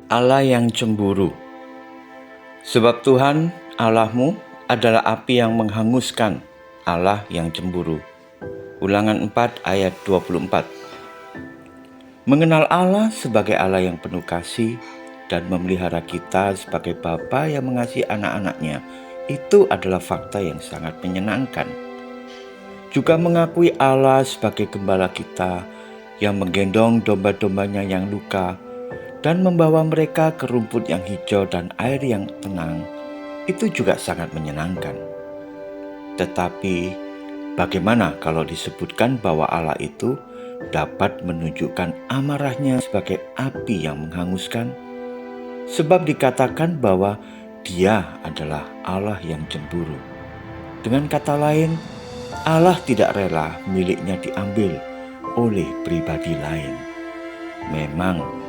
Allah yang cemburu. Sebab Tuhan Allahmu adalah api yang menghanguskan, Allah yang cemburu. Ulangan 4 ayat 24. Mengenal Allah sebagai Allah yang penuh kasih dan memelihara kita sebagai Bapa yang mengasihi anak-anaknya, itu adalah fakta yang sangat menyenangkan. Juga mengakui Allah sebagai gembala kita yang menggendong domba-dombanya yang luka dan membawa mereka ke rumput yang hijau dan air yang tenang, itu juga sangat menyenangkan. Tetapi bagaimana kalau disebutkan bahwa Allah itu dapat menunjukkan amarahnya sebagai api yang menghanguskan? Sebab dikatakan bahwa Dia adalah Allah yang cemburu. Dengan kata lain, Allah tidak rela miliknya diambil oleh pribadi lain. Memang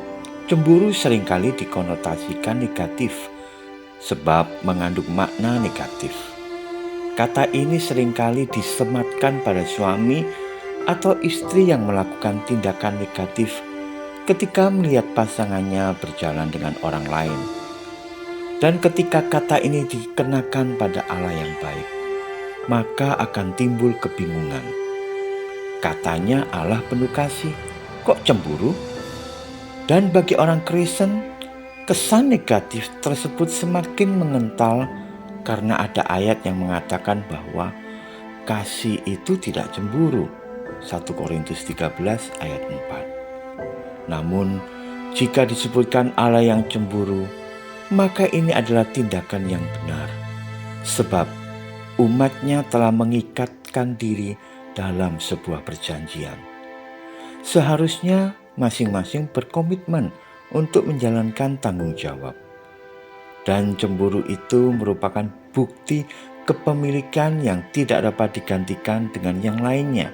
cemburu seringkali dikonotasikan negatif sebab mengandung makna negatif. Kata ini seringkali disematkan pada suami atau istri yang melakukan tindakan negatif ketika melihat pasangannya berjalan dengan orang lain. Dan ketika kata ini dikenakan pada Allah yang baik, maka akan timbul kebingungan. Katanya Allah penuh kasih, kok cemburu? Dan bagi orang Kristen, kesan negatif tersebut semakin mengental karena ada ayat yang mengatakan bahwa kasih itu tidak cemburu. 1 Korintus 13 ayat 4. Namun, jika disebutkan Allah yang cemburu, maka ini adalah tindakan yang benar. Sebab umatnya telah mengikatkan diri dalam sebuah perjanjian. Seharusnya masing-masing berkomitmen untuk menjalankan tanggung jawab. Dan cemburu itu merupakan bukti kepemilikan yang tidak dapat digantikan dengan yang lainnya.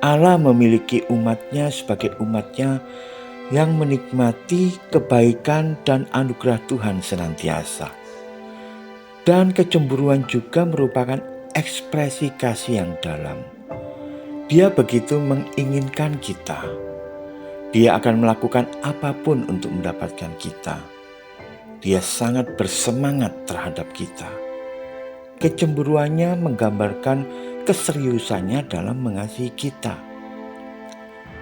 Allah memiliki umatnya sebagai umatnya yang menikmati kebaikan dan anugerah Tuhan senantiasa. Dan kecemburuan juga merupakan ekspresi kasih yang dalam. Dia begitu menginginkan kita. Dia akan melakukan apapun untuk mendapatkan kita. Dia sangat bersemangat terhadap kita. Kecemburuannya menggambarkan keseriusannya dalam mengasihi kita.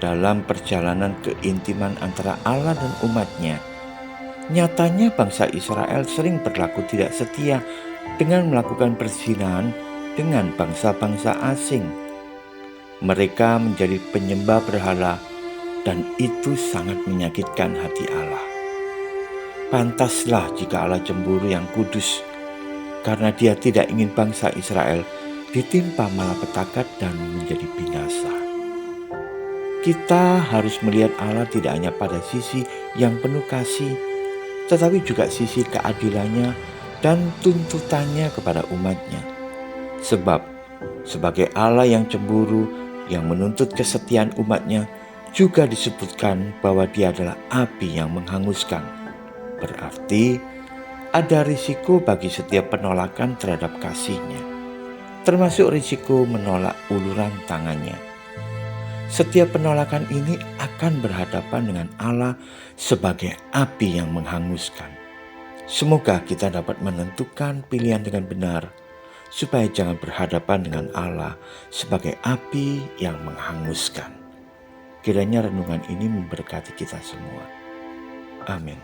Dalam perjalanan keintiman antara Allah dan umatnya, nyatanya bangsa Israel sering berlaku tidak setia dengan melakukan perzinahan dengan bangsa-bangsa asing. Mereka menjadi penyembah berhala dan itu sangat menyakitkan hati Allah. Pantaslah jika Allah cemburu yang kudus, karena Dia tidak ingin bangsa Israel ditimpa malapetaka dan menjadi binasa. Kita harus melihat Allah tidak hanya pada sisi yang penuh kasih, tetapi juga sisi keadilannya dan tuntutannya kepada umatnya. Sebab sebagai Allah yang cemburu, yang menuntut kesetiaan umatnya, juga disebutkan bahwa Dia adalah api yang menghanguskan. Berarti ada risiko bagi setiap penolakan terhadap kasih-Nya, termasuk risiko menolak uluran tangannya. Setiap penolakan ini akan berhadapan dengan Allah sebagai api yang menghanguskan. Semoga kita dapat menentukan pilihan dengan benar, supaya jangan berhadapan dengan Allah sebagai api yang menghanguskan. Kiranya renungan ini memberkati kita semua. Amin.